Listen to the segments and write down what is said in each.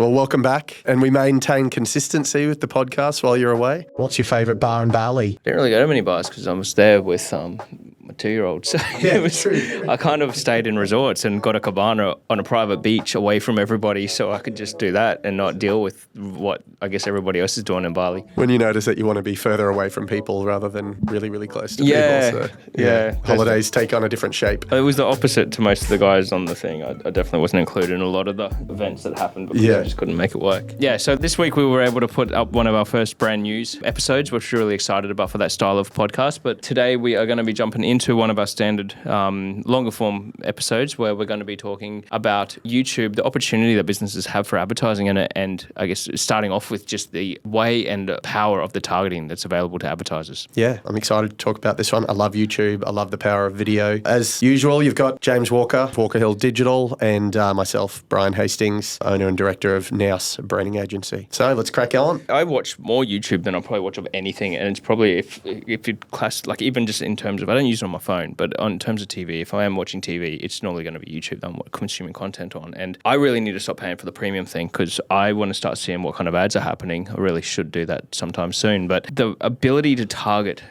Well, welcome back. And we maintain consistency with the podcast while you're away. What's your favourite bar in Bali? Didn't really go to many bars because I was there with my 2-year-old. So True. I kind of stayed in resorts and got a cabana on a private beach away from everybody, so I could just do that and not deal with what I guess everybody else is doing in Bali. When you notice that you want to be further away from people rather than really, really close to Yeah, people. So, yeah. Holidays take on a different shape. It was the opposite to most of the guys on the thing. I definitely wasn't included in a lot of the events that happened because I just couldn't make it work. Yeah, so this week we were able to put up one of our first brand news episodes, which we're really excited about for that style of podcast. But today we are going to be jumping into one of our standard longer form episodes where we're going to be talking about YouTube, the opportunity that businesses have for advertising in it, and I guess starting off with just the way and power of the targeting that's available to advertisers. Yeah, I'm excited to talk about this one. I love YouTube. I love the power of video. As usual, you've got James Walker, Walker Hill Digital, and myself, Brian Hastings, owner and director of Nous Branding Agency. So let's crack on. I watch more YouTube than I probably watch of anything, and it's probably if you class, like, even just in terms of, I don't use it on my phone, but in terms of TV, if I am watching TV, it's normally going to be YouTube that I'm consuming content on. And I really need to stop paying for the premium thing because I want to start seeing what kind of ads are happening. I really should do that sometime soon. But the ability to target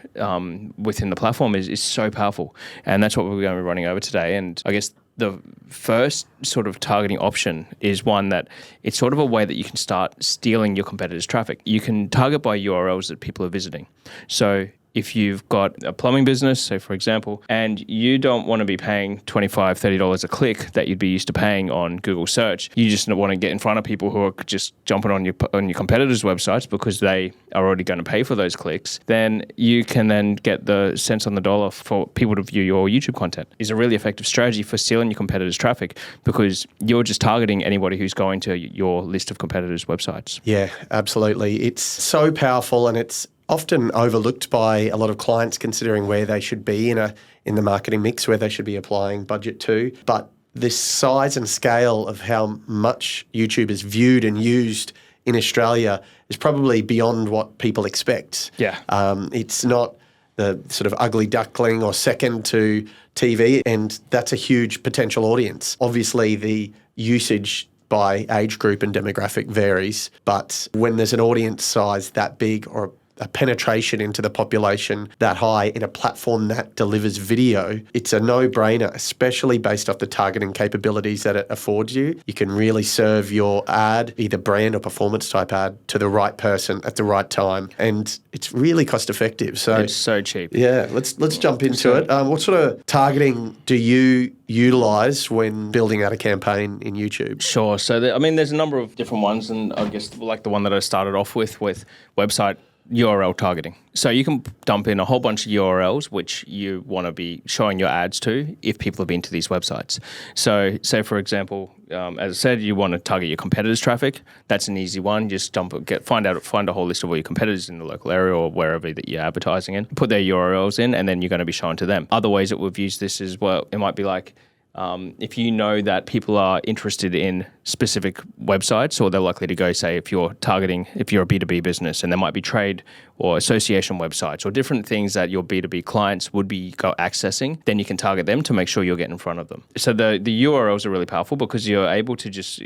within the platform is so powerful, and that's what we're going to be running over today. And I guess the first sort of targeting option is one that it's sort of a way that you can start stealing your competitors' traffic. You can target by URLs that people are visiting. So if you've got a plumbing business, say for example, and you don't want to be paying $25, $30 a click that you'd be used to paying on Google search, you just want to get in front of people who are just jumping on your competitors' websites because they are already going to pay for those clicks, then you can then get the cents on the dollar for people to view your YouTube content. It's a really effective strategy for stealing your competitors' traffic because you're just targeting anybody who's going to your list of competitors' websites. Yeah, absolutely. It's so powerful, and it's often overlooked by a lot of clients considering where they should be in the marketing mix, where they should be applying budget to. But this size and scale of how much YouTube is viewed and used in Australia is probably beyond what people expect. Yeah. It's not the sort of ugly duckling or second to TV, and that's a huge potential audience. Obviously, the usage by age group and demographic varies, but when there's an audience size that big or a penetration into the population that high in a platform that delivers video, it's a no-brainer, especially based off the targeting capabilities that it affords you. You can really serve your ad, either brand or performance type ad, to the right person at the right time. And it's really cost effective. So it's so cheap. Yeah, let's jump into it. What sort of targeting do you utilize when building out a campaign in YouTube? Sure. So, there's a number of different ones, and I guess like the one that I started off with website URL targeting. So you can dump in a whole bunch of URLs which you want to be showing your ads to if people have been to these websites. So say for example, as I said, you want to target your competitors' traffic. That's an easy one. Just find a whole list of all your competitors in the local area or wherever that you're advertising in. Put their URLs in, and then you're going to be showing to them. Other ways that we've used this is, well, it might be like, if you know that people are interested in specific websites, or they're likely to go, say, if you're a B2B business, and there might be trade or association websites or different things that your B2B clients would be accessing, then you can target them to make sure you're getting in front of them. So the URLs are really powerful because you're able to just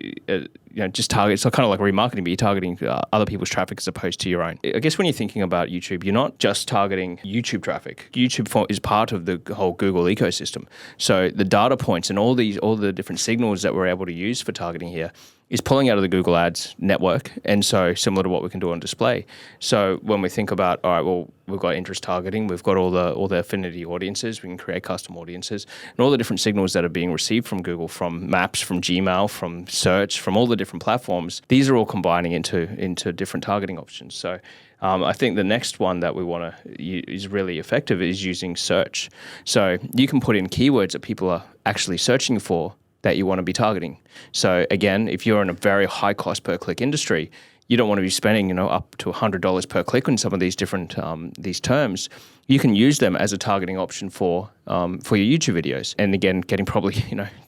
target. It's kind of like remarketing, but you're targeting other people's traffic as opposed to your own. I guess when you're thinking about YouTube, you're not just targeting YouTube traffic. YouTube is part of the whole Google ecosystem. So the data points and all the different signals that we're able to use for targeting here is pulling out of the Google Ads network, and so similar to what we can do on display. So when we think about, all right, well, we've got interest targeting, we've got all the affinity audiences, we can create custom audiences, and all the different signals that are being received from Google, from Maps, from Gmail, from search, from all the different platforms. These are all combining into different targeting options. So I think the next one that we want to is really effective is using search. So you can put in keywords that people are actually searching for that you want to be targeting. So again, if you're in a very high cost per click industry, you don't want to be spending, up to $100 per click on some of these different these terms. you can use them as a targeting option for your YouTube videos. And again, getting probably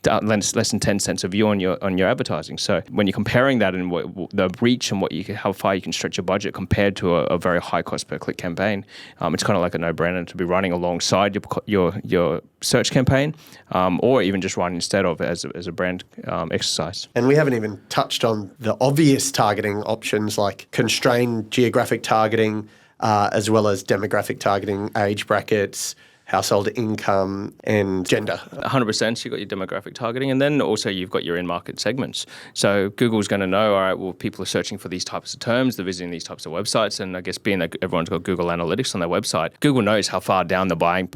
less than 10 cents a view on your advertising. So when you're comparing that and the reach and how far you can stretch your budget compared to a very high cost per click campaign, it's kind of like a no-brainer to be running alongside your search campaign, or even just running instead of as a brand exercise. And we haven't even touched on the obvious targeting options like constrained geographic targeting, as well as demographic targeting, age brackets, household income, and gender. 100%, you've got your demographic targeting, and then also you've got your in-market segments. So Google's going to know, all right, well, people are searching for these types of terms, they're visiting these types of websites, and I guess being that everyone's got Google Analytics on their website, Google knows how far down the buying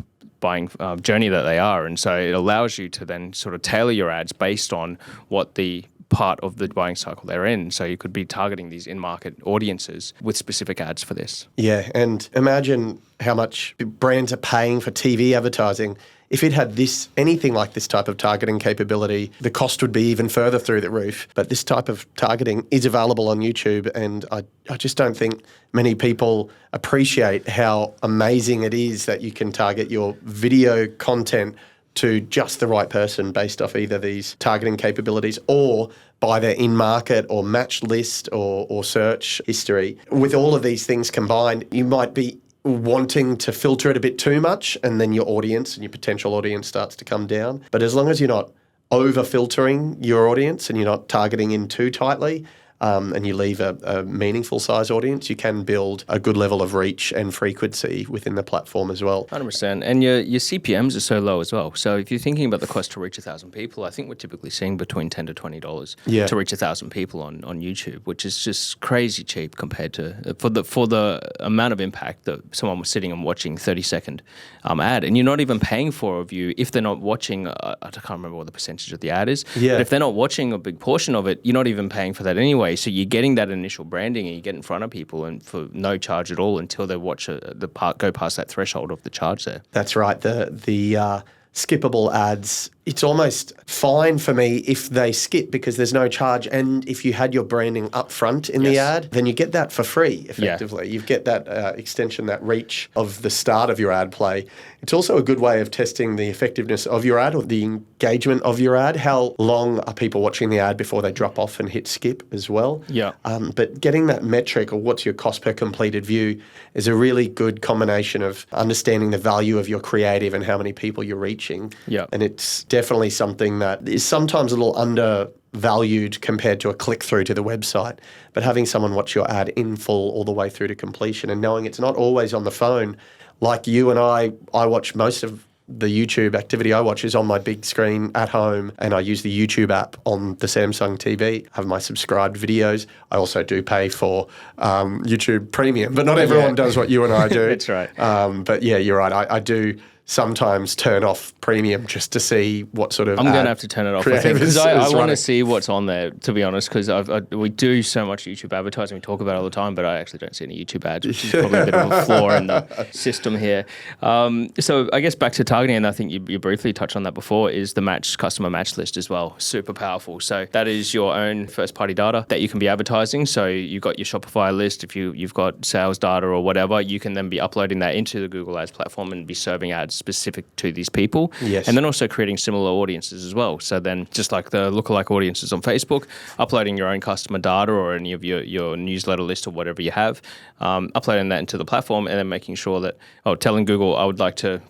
journey that they are, and so it allows you to then sort of tailor your ads based on what the part of the buying cycle they're in. So you could be targeting these in-market audiences with specific ads for this. Yeah, and imagine how much brands are paying for TV advertising. If it had anything like this type of targeting capability, the cost would be even further through the roof. But this type of targeting is available on YouTube, and I just don't think many people appreciate how amazing it is that you can target your video content to just the right person based off either these targeting capabilities or by their in-market or matched list or search history. With all of these things combined, you might be wanting to filter it a bit too much, and then your audience and your potential audience starts to come down. But as long as you're not over-filtering your audience and you're not targeting in too tightly, and you leave a meaningful size audience, you can build a good level of reach and frequency within the platform as well. 100%. And your CPMs are so low as well. So if you're thinking about the cost to reach 1,000 people, I think we're typically seeing between $10 to $20 to reach 1,000 people on YouTube, which is just crazy cheap compared to for the amount of impact that someone was sitting and watching 30-second ad. And you're not even paying for a view if they're not watching, I can't remember what the percentage of the ad is, but if they're not watching a big portion of it, you're not even paying for that anyway. So you're getting that initial branding and you get in front of people and for no charge at all until they watch go past that threshold of the charge there. That's right. The skippable ads, it's almost fine for me if they skip because there's no charge. And if you had your branding up front in the ad, then you get that for free, effectively. You get that extension, that reach of the start of your ad play. It's also a good way of testing the effectiveness of your ad or the engagement of your ad. How long are people watching the ad before they drop off and hit skip as well? Yeah. But getting that metric, or what's your cost per completed view, is a really good combination of understanding the value of your creative and how many people you're reaching. Yeah. And it's definitely something that is sometimes a little undervalued compared to a click through to the website. But having someone watch your ad in full all the way through to completion and knowing it's not always on the phone, like you and I watch most of the YouTube activity I watch is on my big screen at home, and I use the YouTube app on the Samsung TV. I have my subscribed videos. I also do pay for YouTube Premium, but not everyone does what you and I do. That's right. But yeah, you're right. I do sometimes turn off Premium just to see what sort of I'm going to have to turn it off, I think, because I want to see what's on there, to be honest, because we do so much YouTube advertising. We talk about it all the time, but I actually don't see any YouTube ads, which is probably a bit of a flaw in the system here. So I guess back to targeting, and I think you briefly touched on that before, is the customer match list as well. Super powerful. So that is your own first-party data that you can be advertising. So you've got your Shopify list. If you've got sales data or whatever, you can then be uploading that into the Google Ads platform and be serving ads specific to these people. Yes. And then also creating similar audiences as well. So then just like the lookalike audiences on Facebook, uploading your own customer data or any of your newsletter list or whatever you have, uploading that into the platform and then making sure that, telling Google I would like to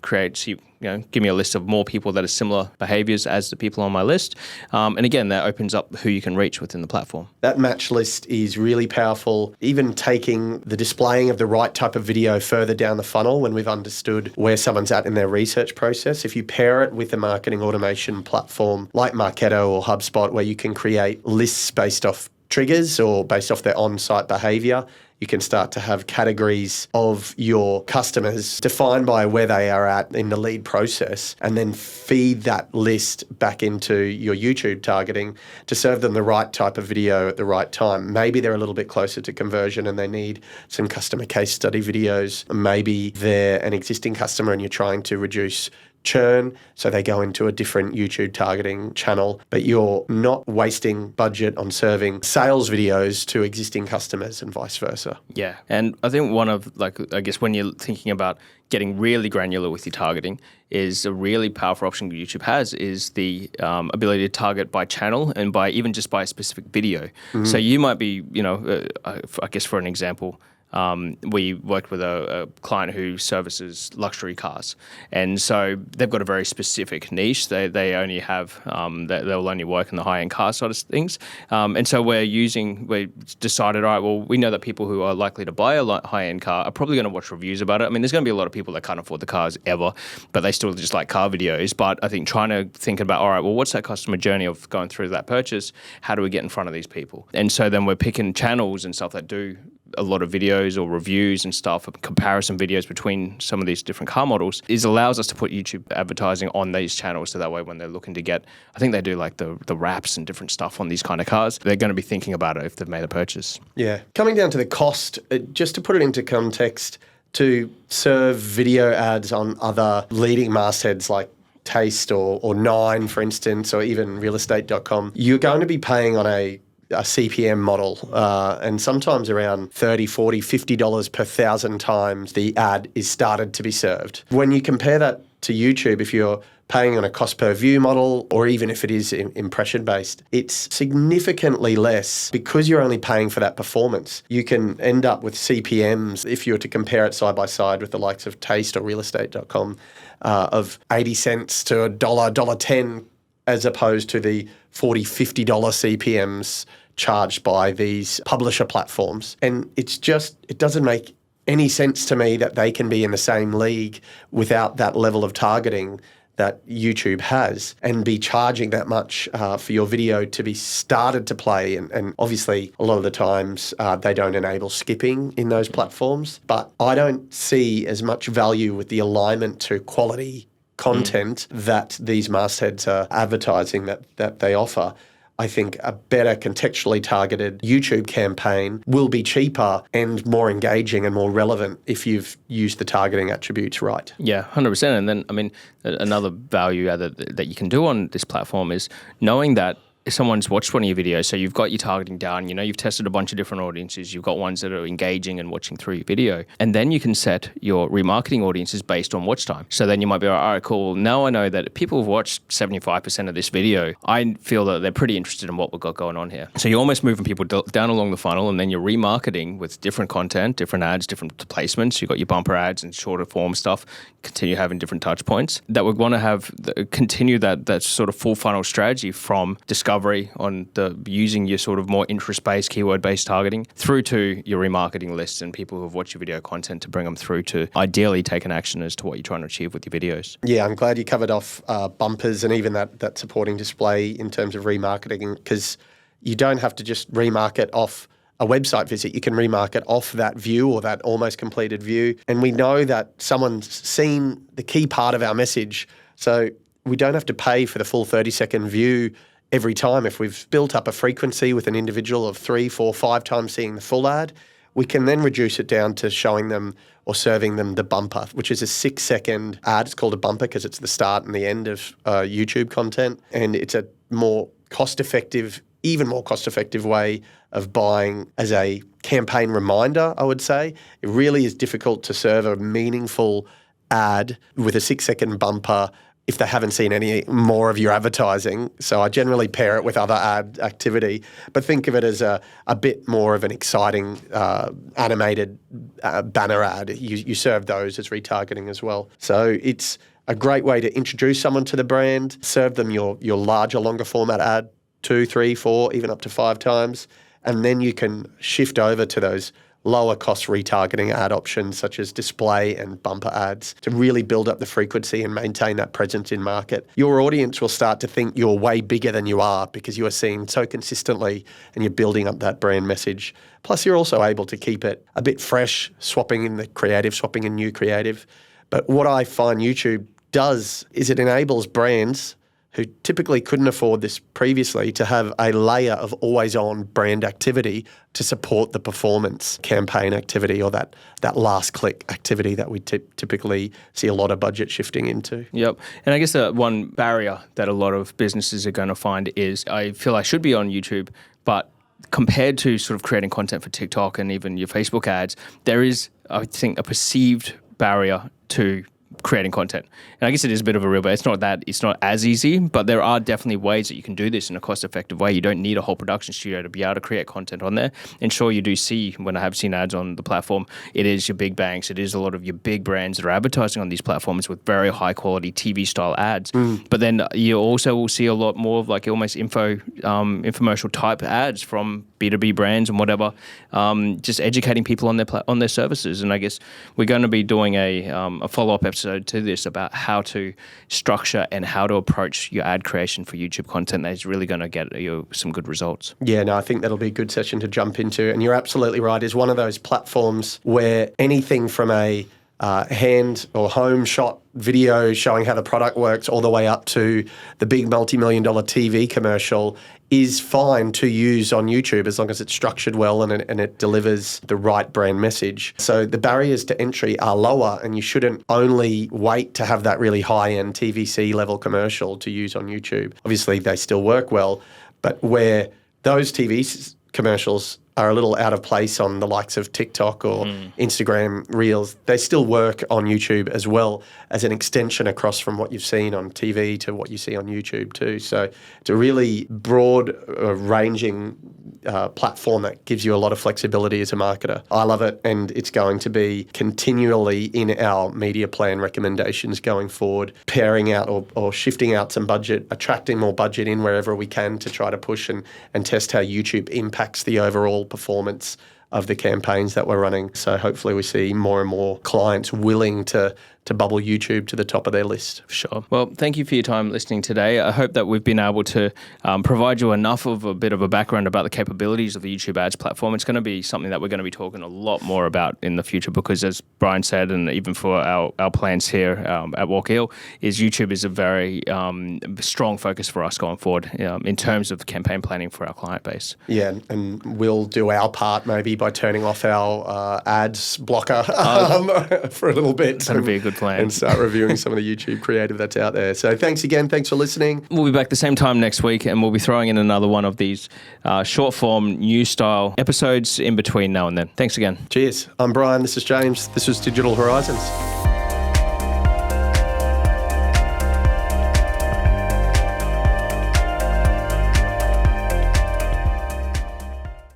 give me a list of more people that are similar behaviors as the people on my list. And again, that opens up who you can reach within the platform. That match list is really powerful. Even taking the displaying of the right type of video further down the funnel when we've understood where someone's at in their research process. If you pair it with a marketing automation platform like Marketo or HubSpot, where you can create lists based off triggers or based off their on-site behavior, you can start to have categories of your customers defined by where they are at in the lead process, and then feed that list back into your YouTube targeting to serve them the right type of video at the right time. Maybe they're a little bit closer to conversion and they need some customer case study videos. Maybe they're an existing customer and you're trying to reduce churn, so they go into a different YouTube targeting channel, but you're not wasting budget on serving sales videos to existing customers and vice versa. Yeah. And I think one of, I guess when you're thinking about getting really granular with your targeting, is a really powerful option YouTube has is the ability to target by channel and by even just by a specific video. So you might be, I guess for an example, we worked with a client who services luxury cars, and so they've got a very specific niche. They only have they'll only work in the high end car side of things, and so we decided, all right, well, we know that people who are likely to buy a high end car are probably going to watch reviews about it. I mean, there's going to be a lot of people that can't afford the cars ever, but they still just like car videos. But I think trying to think about, all right, well, what's that customer journey of going through that purchase? How do we get in front of these people? And so then we're picking channels and stuff that do a lot of videos or reviews and stuff, comparison videos between some of these different car models, allows us to put YouTube advertising on these channels. So that way when they're looking to get, I think they do like the wraps and different stuff on these kind of cars, they're going to be thinking about it if they've made a purchase. Yeah. Coming down to the cost, just to put it into context, to serve video ads on other leading mastheads like Taste or Nine, for instance, or even realestate.com, you're going to be paying on a CPM model, and sometimes around $30, $40, $50 per 1,000 times the ad is started to be served. When you compare that to YouTube, if you're paying on a cost per view model, or even if it is impression based, it's significantly less because you're only paying for that performance. You can end up with CPMs, if you were to compare it side by side with the likes of Taste or realestate.com, of 80 cents to $1, $1.10, as opposed to the $40, $50 CPMs charged by these publisher platforms. And it doesn't make any sense to me that they can be in the same league without that level of targeting that YouTube has and be charging that much for your video to be started to play. And obviously, a lot of the times they don't enable skipping in those platforms. But I don't see as much value with the alignment to quality content that these mastheads are advertising that they offer. I think a better contextually targeted YouTube campaign will be cheaper and more engaging and more relevant if you've used the targeting attributes right. Yeah, 100%. And then, I mean, another value add that you can do on this platform is knowing that if someone's watched one of your videos, so you've got your targeting down, you've tested a bunch of different audiences, you've got ones that are engaging and watching through your video, and then you can set your remarketing audiences based on watch time. So then you might be like, all right, cool, now I know that people have watched 75% of this video. I feel that they're pretty interested in what we've got going on here. So you're almost moving people down along the funnel, and then you're remarketing with different content, different ads, different placements. You've got your bumper ads and shorter form stuff, continue having different touch points. That we want to have continue that sort of full funnel strategy from discovery on using your sort of more interest-based, keyword-based targeting through to your remarketing lists and people who have watched your video content to bring them through to ideally take an action as to what you're trying to achieve with your videos. Yeah, I'm glad you covered off bumpers and even that supporting display in terms of remarketing, because you don't have to just remarket off a website visit. You can remarket off that view or that almost completed view. And we know that someone's seen the key part of our message. So we don't have to pay for the full 30-second view every time. If we've built up a frequency with an individual of 3, 4, 5 times seeing the full ad, we can then reduce it down to showing them or serving them the bumper, which is a 6-second ad. It's called a bumper because it's the start and the end of YouTube content. And it's a more cost-effective, even more cost-effective way of buying as a campaign reminder, I would say. It really is difficult to serve a meaningful ad with a 6-second bumper if they haven't seen any more of your advertising. So I generally pair it with other ad activity, but think of it as a bit more of an exciting animated banner ad. You serve those as retargeting as well. So it's a great way to introduce someone to the brand, serve them your larger, longer format ad 2, 3, 4, even up to 5 times, and then you can shift over to those lower cost retargeting ad options such as display and bumper ads to really build up the frequency and maintain that presence in market. Your audience will start to think you're way bigger than you are because you are seen so consistently and you're building up that brand message. Plus, you're also able to keep it a bit fresh, swapping in the creative, swapping in new creative. But what I find YouTube does is it enables brands who typically couldn't afford this previously to have a layer of always-on brand activity to support the performance campaign activity or that last click activity that we typically see a lot of budget shifting into. Yep. And I guess the one barrier that a lot of businesses are going to find is I feel I should be on YouTube, but compared to sort of creating content for TikTok and even your Facebook ads, there is, I think, a perceived barrier to creating content. And I guess it is a bit of a real, but it's not as easy, but there are definitely ways that you can do this in a cost-effective way. You don't need a whole production studio to be able to create content on there. And sure, you do see, when I have seen ads on the platform, it is your big banks, it is a lot of your big brands that are advertising on these platforms with very high-quality TV-style ads. But then you also will see a lot more of like almost infomercial type ads from B2B brands and whatever, just educating people on their services. And I guess we're going to be doing a follow-up episode to this about how to structure and how to approach your ad creation for YouTube content that is really going to get you some good results. Yeah, no, I think that'll be a good session to jump into. And you're absolutely right. It's one of those platforms where anything from a hand or home shot video showing how the product works all the way up to the big multi-million-dollar TV commercial is fine to use on YouTube as long as it's structured well and it delivers the right brand message. So the barriers to entry are lower, and you shouldn't only wait to have that really high-end TVC level commercial to use on YouTube. Obviously, they still work well, but where those TV commercials are a little out of place on the likes of TikTok or Instagram Reels, they still work on YouTube as well as an extension across from what you've seen on TV to what you see on YouTube too. So it's a really broad ranging platform that gives you a lot of flexibility as a marketer. I love it, and it's going to be continually in our media plan recommendations going forward, pairing out or shifting out some budget, attracting more budget in wherever we can to try to push and test how YouTube impacts the overall performance of the campaigns that we're running. So hopefully we see more and more clients willing to bubble YouTube to the top of their list. Sure. Well, thank you for your time listening today. I hope that we've been able to provide you enough of a bit of a background about the capabilities of the YouTube ads platform. It's going to be something that we're going to be talking a lot more about in the future because, as Brian said, and even for our plans here at Walk Hill, is YouTube is a very strong focus for us going forward in terms of campaign planning for our client base. Yeah, and we'll do our part maybe by turning off our ads blocker for a little bit. That'd be a good plan. And start reviewing some of the YouTube creative that's out there. So thanks again. Thanks for listening. We'll be back the same time next week, and we'll be throwing in another one of these short form, new style episodes in between now and then. Thanks again. Cheers. I'm Brian. This is James. This was Digital Horizons.